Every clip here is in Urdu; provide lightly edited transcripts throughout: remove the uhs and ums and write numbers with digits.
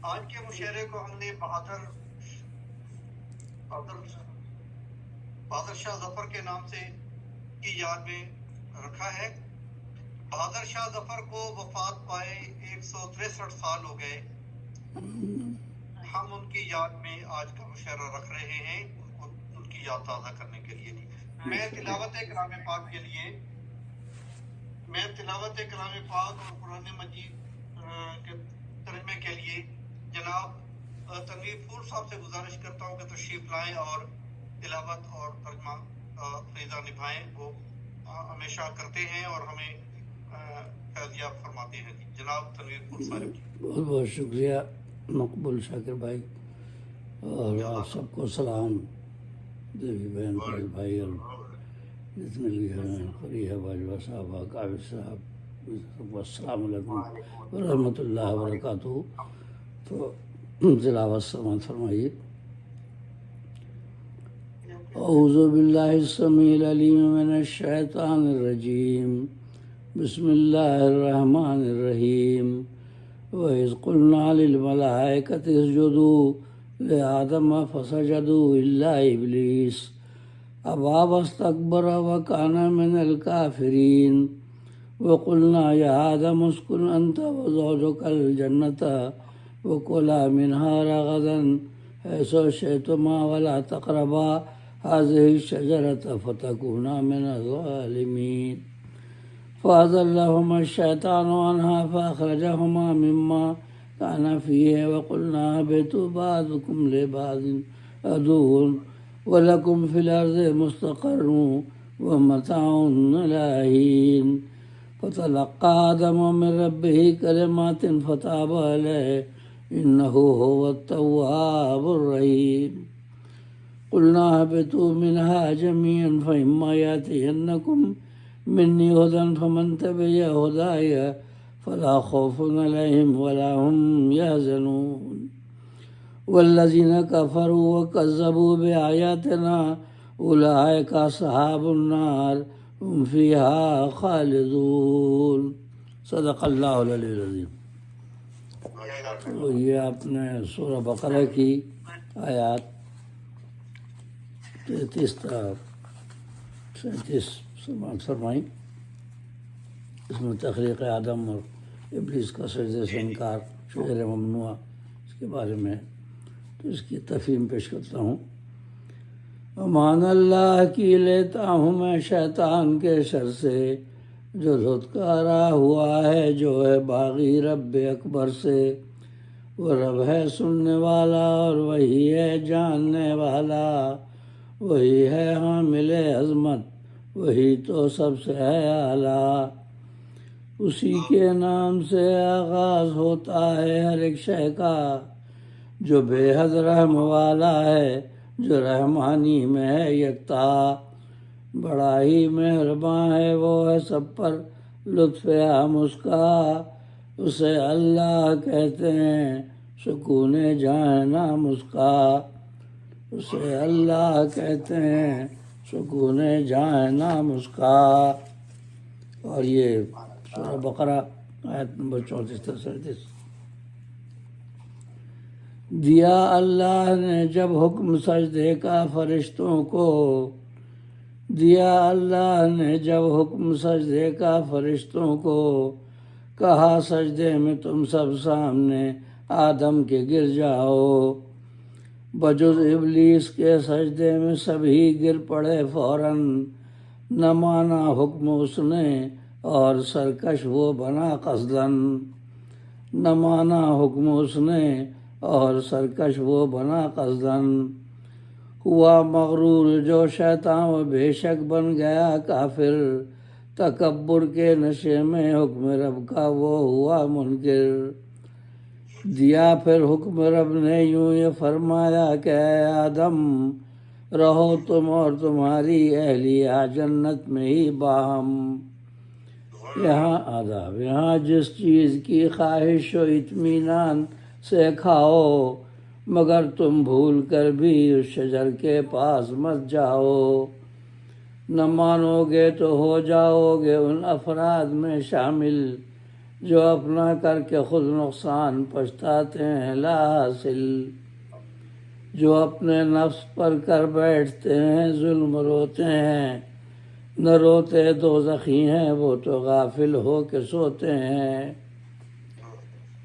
آج کے مشاعرے کو ہم نے بہادر شاہ ظفر کے نام سے کی یاد میں رکھا ہے۔ بہادر شاہ ظفر کو وفات پائے 163 سال ہو گئے۔ ہم ان کی یاد میں آج کا مشاعرہ رکھ رہے ہیں، ان کی یاد تازہ کرنے کے لیے۔ میں تلاوت کلام پاک اور قرآن مجید کے ترجمے کے لیے جناب تنویر پور صاحب سے گزارش کرتا ہوں کہ تشریف لائیں اور تلاوت اور ترجمہ فریضہ نبھائیں۔ وہ ہمیشہ کرتے ہیں اور ہمیں فیضیاب فرماتے ہیں۔ جناب تنویر پور صاحب، بہت بہت شکریہ مقبول شاکر بھائی، اور آپ سب کو سلام، دیوی بہن بھائی اور جتنے بھی ہیں، فریحہ باجوہ صاحبہ، قابل صاحب، السلام علیکم ورحمۃ اللہ وبرکاتہ۔ تو تلاوت سماعت فرمائیے۔ اعوذ باللہ السمیع العلیم من الشیطان الرجیم، بسم اللہ الرحمن الرحیم۔ وَإِذْ قُلْنَا لِلْمَلَائِكَةِ اسْجُدُوا لِآدَمَ فَسَجَدُوا إِلَّا إِبْلِيسَ أَبَى وَاسْتَكْبَرَ وَكَانَ مِنَ الْكَافِرِينَ وَقُلْنَا يَا آدَمُ اسْكُنْ أَنْتَ وَزَوْجُكَ الْجَنَّةَ وَكُلَا مِنْهَا رَغَدًا حَيْثُ شِئْتُمَا وَلَا تَقْرَبَا هَٰذِهِ الشَّجَرَةَ فَتَكُونَا مِنَ الظَّالِمِينَ فَأَزَلَّهُمَا الشَّيْطَانُ عَنْهَا فَأَخْرَجَهُمَا مِمَّا كَانَ فِيهِ وَقُلْنَا اهْبِطُوا بَعْضُكُمْ لِبَعْضٍ عَدُوٌّ وَلَكُمْ فِي الْأَرْضِ مُسْتَقَرٌّ وَمَتَاعٌ إِلَىٰ حِينٍ فَتَلَقَّىٰ آدَمُ مِن رَّبِّهِ كَلِمَاتٍ فَتَابَ عَلَيْهِ إِنَّهُ هُوَ التَّوَّابُ الرَّحِيمُ قُلْنَا اهْبِطُوا مِنْهَا جَمِيعًا فَإِمَّا يَأْتِيَنَّكُم مِّنِّي هُدًى فَمَن تَبِعَ هُدَايَ فَلَا خَوْفٌ عَلَيْهِمْ وَلَا هُمْ يَحْزَنُونَ وَالَّذِينَ كَفَرُوا وَكَذَّبُوا بِآيَاتِنَا أُولَٰئِكَ أَصْحَابُ النَّارِ هُمْ فِيهَا خَالِدُونَ۔ صدق اللہ العلی العظیم۔ تو یہ آپ نے سورہ بقرہ کی آیات 33 تا 37 سماعت فرمائی۔ اس میں تخلیق آدم اور ابلیس کا سجدے سے انکار، شجر ممنوع، اس کے بارے میں تو اس کی تفہیم پیش کرتا ہوں۔ امان اللہ کی لیتا ہوں میں شیطان کے شر سے، جو دھتکارا ہوا ہے جو ہے باغی رب اکبر سے۔ وہ رب ہے سننے والا اور وہی ہے جاننے والا، وہی ہے حامل عظمت، وہی تو سب سے ہے اعلیٰ۔ اسی کے نام سے آغاز ہوتا ہے ہر ایک شے کا، جو بے حد رحم والا ہے، جو رحمانی میں ہے یکتا۔ بڑا ہی مہرباں ہے، وہ ہے سب پر لطف عام اس کا۔ اسے اللہ کہتے ہیں، سکون جہاں نام اس کا۔ اسے اللہ کہتے ہیں، سکون جہاں نام اس کا۔ اور یہ سورہ بقرہ آیت نمبر 34 تا 37۔ دیا اللہ نے جب حکم سجدے کا فرشتوں کو، دیا اللہ نے جب حکم سجدے کا فرشتوں کو، کہا سجدے میں تم سب سامنے آدم کے گر جاؤ۔ بجز ابلیس کے سجدے میں سبھی گر پڑے فوراً، نہ مانا حکم اس نے اور سرکش وہ بنا قصداً۔ نہ مانا حکم اس نے اور سرکش وہ بنا قصداً۔ ہوا مغرور جو شیطان و بے شک بن گیا کافر، تکبر کے نشے میں حکم رب کا وہ ہوا منکر۔ دیا پھر حکم رب نے یوں یہ فرمایا کہ اے آدم، رہو تم اور تمہاری اہلیہ جنت میں ہی باہم۔ یہاں آداب، یہاں جس چیز کی خواہش و اطمینان سے کھاؤ، مگر تم بھول کر بھی اس شجر کے پاس مت جاؤ۔ نہ مانو گے تو ہو جاؤ گے ان افراد میں شامل جو اپنا کر کے خود نقصان پچھتاتے ہیں لا حاصل، جو اپنے نفس پر کر بیٹھتے ہیں ظلم روتے ہیں، نہ روتے دوزخی ہیں وہ تو غافل ہو کے سوتے ہیں۔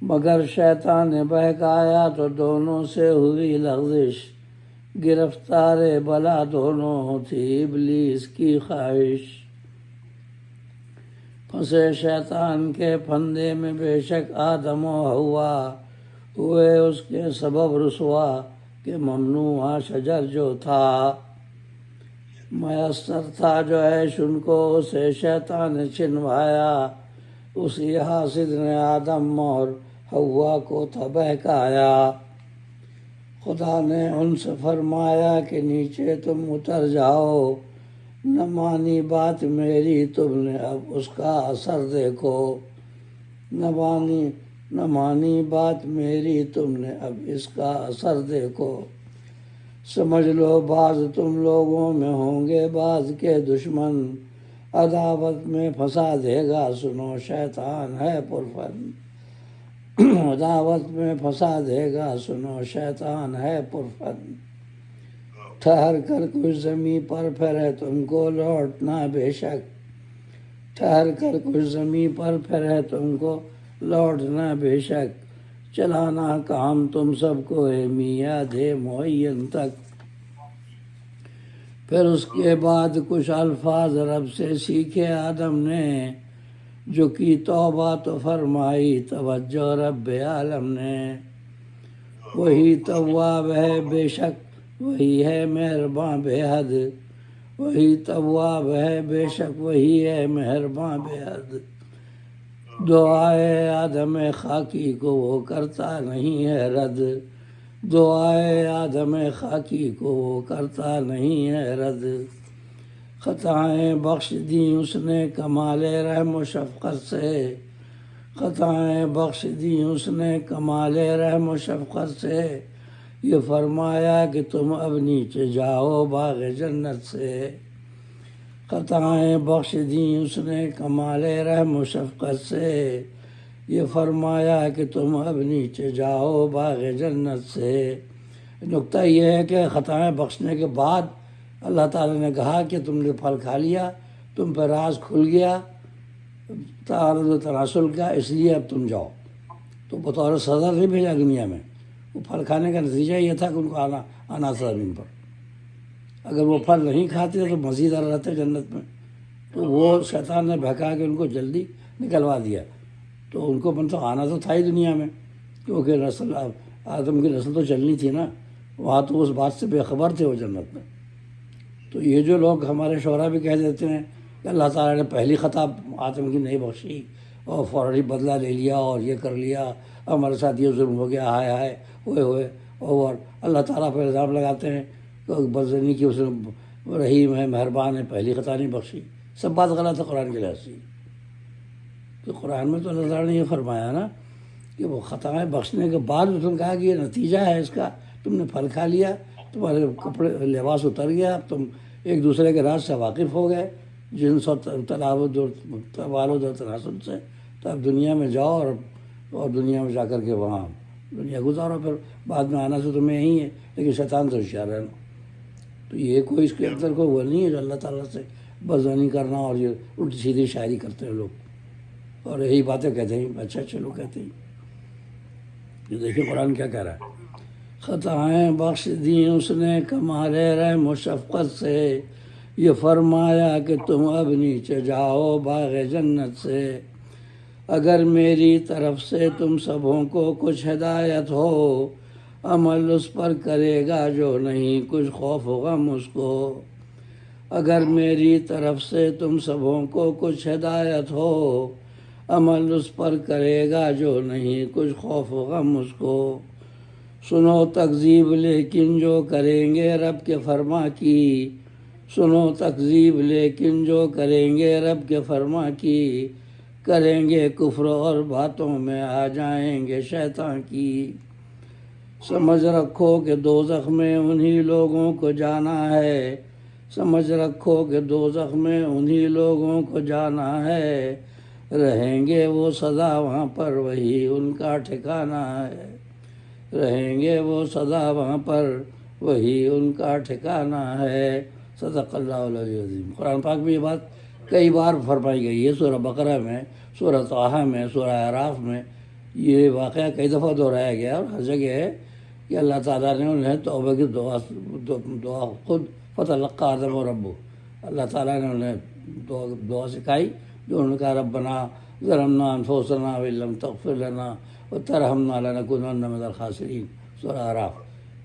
مگر شیطان نے بہکایا تو دونوں سے ہوئی لغزش، گرفتار بلا دونوں تھی ابلیس کی خواہش۔ پھنسے شیطان کے پھندے میں بے شک آدم و حوا، ہوئے اس کے سبب رسوا کہ ممنوع شجر جو تھا، میسر تھا جو عیش ان کو اسے شیطان نے چھنوایا، اسی حاسد نے آدم اور حوا کو تھا بہکایا۔ خدا نے ان سے فرمایا کہ نیچے تم اتر جاؤ، نہ مانی بات میری تم نے اب اس کا اثر دیکھو، نہ مانی بات میری تم نے اب اس کا اثر دیکھو۔ سمجھ لو بعض تم لوگوں میں ہوں گے بعض کے دشمن، عداوت میں پھنسا دے گا سنو شیطان ہے پرفن، عداوت میں پھنسا دے گا سنو شیطان ہے پرفن۔ ٹھہر کر کچھ زمیں پر پھرے تم کو لوٹنا بے شک، ٹھہر کر کچھ زمیں پر پھرے تم کو لوٹنا بے شک، چلانا کام تم سب کو ہے میعاد معین تک۔ پھر اس کے بعد کچھ الفاظ رب سے سیکھے آدم نے، جو کی توبہ تو فرمائی توجہ رب عالم نے۔ وہی تواب ہے بے شک وہی ہے مہرباں بے حد، وہی تواب ہے بے شک وہی ہے مہرباں بے حد۔ دعائے آدم خاکی کو وہ کرتا نہیں ہے رد، دعائے آدم خاکی کو وہ کرتا نہیں ہے رد۔ خطائیں بخش دیں اس نے کمال رحم و شفقت سے، خطائیں بخش دیں اس نے کمال رحم و شفقت سے، یہ فرمایا کہ تم اب نیچے جاؤ باغ جنت سے۔ خطائیں بخش دیں اس نے کمال رحم و شفقت سے، یہ فرمایا کہ تم اب نیچے جاؤ باغ جنت سے۔ نکتہ یہ ہے کہ خطائیں بخشنے کے بعد اللہ تعالیٰ نے کہا کہ تم نے پھل کھا لیا، تم پہ راز کھل گیا تعارض و تناسل کا، اس لیے اب تم جاؤ۔ تو بطور سزا نہیں بھیجا دنیا میں، وہ پھل کھانے کا نتیجہ یہ تھا کہ ان کو آنا تھا زمین پر۔ اگر وہ پھل نہیں کھاتے تو مزید رہتے جنت میں، تو وہ شیطان نے بہکا کے ان کو جلدی نکلوا دیا۔ تو ان کو مطلب آنا تو تھا ہی دنیا میں، کیونکہ نسل آدم کی نسل تو چلنی تھی نا، وہاں تو اس بات سے بے خبر تھے وہ جنت میں۔ تو یہ جو لوگ ہمارے شعراء بھی کہہ دیتے ہیں کہ اللہ تعالیٰ نے پہلی خطا آدم کی نہیں بخشی اور فوری بدلہ لے لیا اور یہ کر لیا، ہمارے ساتھ یہ ظلم ہو گیا، ہائے ہائے ہوئے اور اللہ تعالیٰ پہ الزام لگاتے ہیں کہ بدزنی کی اس نے رحیم ہے مہربان ہے، پہلی خطا نہیں بخشی۔ سب بات غلط ہے قرآن کے لحاظ سے۔ تو قرآن میں تو اللہ تعالیٰ نے یہ فرمایا نا کہ وہ خطائیں بخشنے کے بعد اس نے کہا کہ یہ نتیجہ ہے اس کا، تم نے پھل کھا لیا، تمہارے کپڑے لباس اتر گیا، اب تم ایک دوسرے کے راز سے واقف ہو گئے جنس اور توالد اور تناسل سے، تو اب دنیا میں جاؤ اور دنیا میں جا کر کے وہاں دنیا گزارو، پھر بعد میں آنا تو تمہیں یہی ہے، لیکن شیطان سے ہوشیار رہنا۔ تو یہ کوئی اس کے اندر کوئی وہ نہیں ہے جو اللہ تعالیٰ سے بدزنی کرنا اور یہ الٹی سیدھی شاعری کرتے ہیں لوگ، اور یہی باتیں کہتے ہیں اچھے اچھے لوگ کہتے ہیں۔ یہ دیکھیں قرآن کیا کہہ رہا ہے، خطائیں بخش دیں اس نے کمال رحم و شفقت سے، یہ فرمایا کہ تم اب نیچے جاؤ باغ جنت سے۔ اگر میری طرف سے تم سبوں کو کچھ ہدایت ہو، عمل اس پر کرے گا جو نہیں کچھ خوف و غم اس کو۔ اگر میری طرف سے تم سبوں کو کچھ ہدایت ہو، عمل اس پر کرے گا جو نہیں کچھ خوف و غم اس کو۔ سنو تکذیب لیکن جو کریں گے رب کے فرما کی، سنو تکذیب لیکن جو کریں گے رب کے فرما کی، کریں گے کفر اور باتوں میں آ جائیں گے شیطان کی۔ سمجھ رکھو کہ دوزخ میں انہی لوگوں کو جانا ہے، سمجھ رکھو کہ دوزخ میں انہی لوگوں کو جانا ہے، رہیں گے وہ سدا وہاں پر وہی ان کا ٹھکانہ ہے، رہیں گے وہ سدا وہاں پر وہی ان کا ٹھکانہ ہے۔ صدق اللہ العلی العظیم۔ قرآن پاک میں یہ بات کئی بار فرمائی گئی ہے، سورہ بقرہ میں، سورہ طٰہٰ میں، سورہ اعراف میں یہ واقعہ کئی دفعہ دہرایا گیا، اور ہر جگہ ہے کہ اللہ تعالیٰ نے انہیں توبہ کی دعا خود فتلقی آدم و ربہ، اللہ تعالیٰ نے انہیں دعا سکھائی، جو انہوں نے کہا ربنا ظلمنا انفسنا وان لم تغفر لنا وترحمنا لنکونن من الخاسرین، سورہ اعراف۔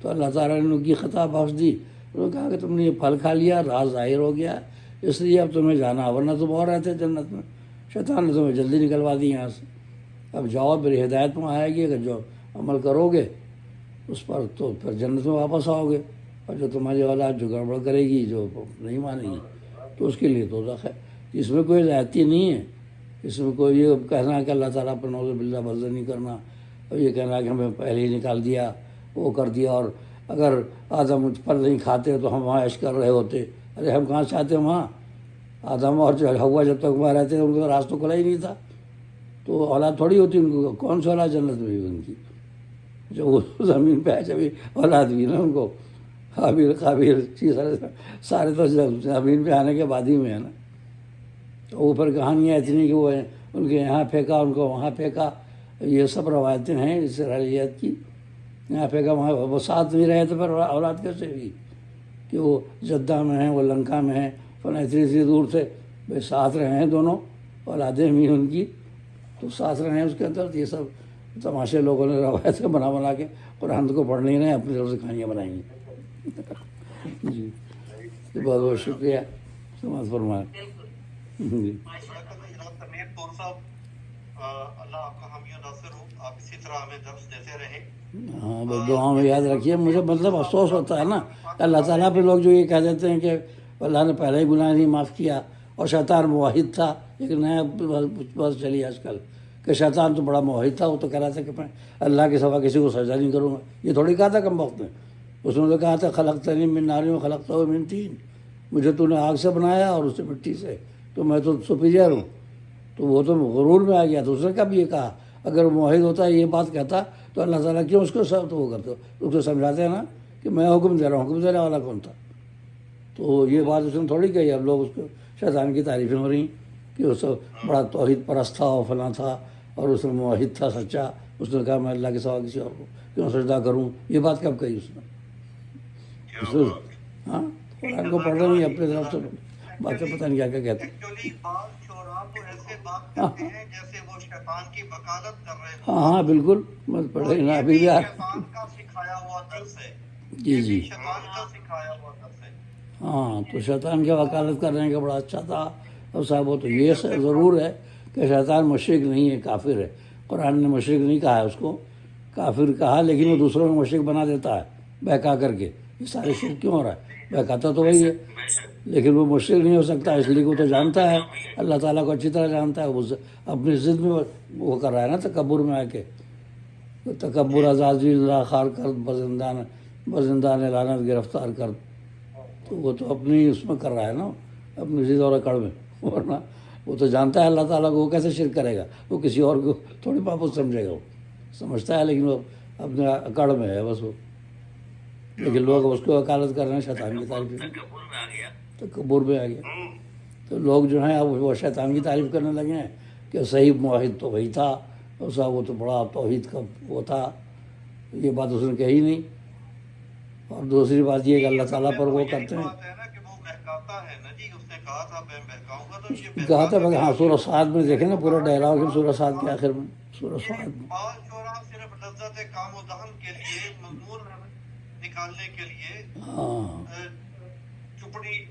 تو اللہ تعالیٰ نے ان کی خطا بخش دی، انہوں نے کہا کہ تم نے یہ پھل کھا لیا، راز ظاہر ہو گیا، اس لیے اب تمہیں جانا، ورنہ تم اور رہتے جنت میں، شیطان نے تمہیں جلدی نکلوا دی یہاں سے، اب جاؤ، میری ہدایت میں آئے گی کہ جو عمل کرو گے اس پر تو پھر جنت میں واپس آؤ گے، اور جو تمہاری اولاد جو گڑبڑ کرے گی، جو نہیں مانے گی، تو اس کے لیے دوزخ ہے۔ اس میں کوئی زیادتی نہیں ہے، اس میں کوئی یہ کہنا کہ اللہ تعالیٰ پر نعوذ باللہ بھروسہ نہیں کرنا، اور یہ کہنا کہ ہمیں پہلے ہی نکال دیا، وہ کر دیا، اور اگر آدم پھل نہیں کھاتے تو ہم وہاں عیش کر رہے ہوتے۔ ارے ہم کہاں چاہتے وہاں، آدم اور حوا جب تک وہاں رہتے ان کا راستہ کھلا ہی نہیں تھا، تو اولاد تھوڑی ہوتی ان کو، کون سی اولاد جنت میں ہوئی ان کی، جب وہ زمین پہ ہے جب اولاد بھی نا ان کو، حابیل قابیل سارے تو زمین پہ آنے کے بعد ہی میں ہے نا۔ تو اوپر کہانیاں اتنی کہ وہ ان کے یہاں پھینکا، ان کو وہاں پھینکا، یہ سب روایتیں ہیں اسرائیلیت کی، یہاں پھینکا وہاں، وہ ساتھ نہیں رہے تو پھر اولاد کیسے ہوئی کہ وہ جدہ میں ہیں، وہ لنکا میں ہیں، فلاں اتنی دور سے بھائی ساتھ رہے ہیں دونوں اولادیں بھی ان کی، تو ساتھ رہے ہیں اس کے اندر۔ یہ سب تماشے لوگوں نے روایتیں بنا کے قرآن کو پڑھ نہیں رہے ہیں، اپنی طرف سے کہانیاں بنائیں گی۔ جی بہت بہت شکریہ، سماعت فرمائیں۔ جی جناب تنویر طور صاحب، اللہ آپ کا حامی و ناصر ہو، آپ اسی طرح ہمیں درس دیتے رہیں۔ ہاں بس دعا میں یاد رکھیے، مجھے مطلب افسوس ہوتا ہے نا اللہ تعالیٰ پہ، لوگ جو یہ کہہ دیتے ہیں کہ اللہ نے پہلے ہی گناہ نہیں معاف کیا، اور شیطان موحد تھا، ایک نیا بس چلی آج کل کہ شیطان تو بڑا موحد تھا، وہ تو کہہ رہا تھا کہ میں اللہ کے سوا کسی کو سجدہ نہیں کروں گا، یہ تھوڑی کہا تھا کم وقت میں، اس نے تو کہا تھا خلقتنی من نار و خلقتہ من طین، مجھے تو نے آگ سے بنایا اور اس سے مٹی سے، تو میں تو سپیریئر ہوں۔ تو وہ تو غرور میں آ گیا، تو اس نے کب یہ کہا، اگر موحد ہوتا یہ بات کہتا تو اللہ تعالیٰ کیوں اس کو سب تو وہ کرتے، اس کو سمجھاتے ہیں نا کہ میں حکم دے رہا ہوں، حکم دینے والا کون تھا؟ تو یہ بات اس نے تھوڑی کہی، اب لوگ اس کو شیطان کی تعریفیں ہو رہی ہیں کہ اس بڑا توحید پرست تھا اور فلاں تھا، اور اس نے موحد تھا سچا، اس نے کہا میں اللہ کے سوا کسی اور کو کیوں سجدہ کروں، یہ بات کب کہی اس نے؟ ہاں قرآن کو پڑھ رہے ہیں اپنے طرف سے باتیں پتہ نہیں کیا کیا کہتے ہیں۔ ایکچولی بعض شعراء تو ایسے بات کرتے ہیں جیسے وہ شیطان کی وکالت کر رہے ہیں۔ ہاں ہاں بالکل، بس پڑھے نا ابھی بھی شیطان کا سکھایا ہوا درس ہے، جی جی شیطان کا سکھایا ہوا درس ہے۔ ہاں، تو شیطان کی وکالت کرنے کا بڑا اچھا تھا، اور صاحب وہ تو یہ ضرور ہے کہ شیطان مشرک نہیں ہے، کافر ہے، قرآن نے مشرک نہیں کہا ہے اس کو، کافر کہا، لیکن وہ دوسروں کو مشرک بنا دیتا ہے بہکا کر کے، یہ سارے شرک کیوں ہو رہا ہے، بہکاتا تو وہی ہے، لیکن وہ مشرک نہیں ہو سکتا، اس لیے وہ تو جانتا ہے اللہ تعالیٰ کو اچھی طرح جانتا ہے، وہ اپنی ضد میں وہ کر رہا ہے نا تکبر میں آ کے، تکبر عزازی اللہ خار کر بزندان لعنت گرفتار کر، تو وہ تو اپنی اس میں کر رہا ہے نا، اپنی ضد اور اکڑ میں، ورنہ وہ تو جانتا ہے اللہ تعالیٰ کو، وہ کیسے شرک کرے گا، وہ کسی اور کو تھوڑی معبود سمجھے گا، وہ سمجھتا ہے لیکن وہ اپنے اکڑ میں ہے بس وہ، لیکن لوگ اس کو وکالت کر رہے ہیں شیطان کی تعریف، تکبر میں آ گیا، تو لوگ جو ہیں اب وہ شیطان کی تعریف کرنے لگے ہیں کہ صحیح موحد تو وہی تھا، صاحب وہ تو بڑا توحید کا وہ تھا، یہ بات اس نے کہی نہیں، اور دوسری بات یہ کہ اللہ تعالیٰ پر وہ کرتے ہیں، کہا تھا ہاں سورہ صاد میں دیکھیں نا پورا ڈائلاگ ہے سورہ صاد کے آخر میں، سورہ صاد میں بعض شعراء صرف لذت کام و دہن کے لیے، مضمون نکالنے کے لیے، چپڑی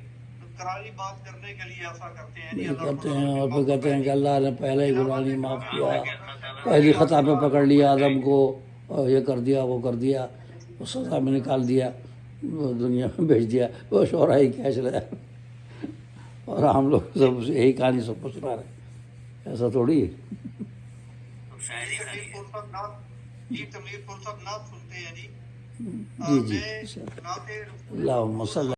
کراری بات کرنے کے لیے ایسا کرتے ہیں، یہ کرتے ہیں، اور پھر کہتے ہیں کہ اللہ نے پہلے ہی گناہ نہیں معاف کیا، پہلی خطا پہ پکڑ لیا آدم کو، اور یہ کر دیا وہ کر دیا، وہ سزا میں نکال دیا، وہ دنیا میں بھیج دیا، وہ شعرا ہی کھینچ رہا ہے، اور ہم لوگ سب یہی کہانی سب کو سنا رہے ہیں، ایسا تھوڑی ہے۔ جی تنویر طور صاحب نعت سنتے ہیں جی، جی جی اللہم صلی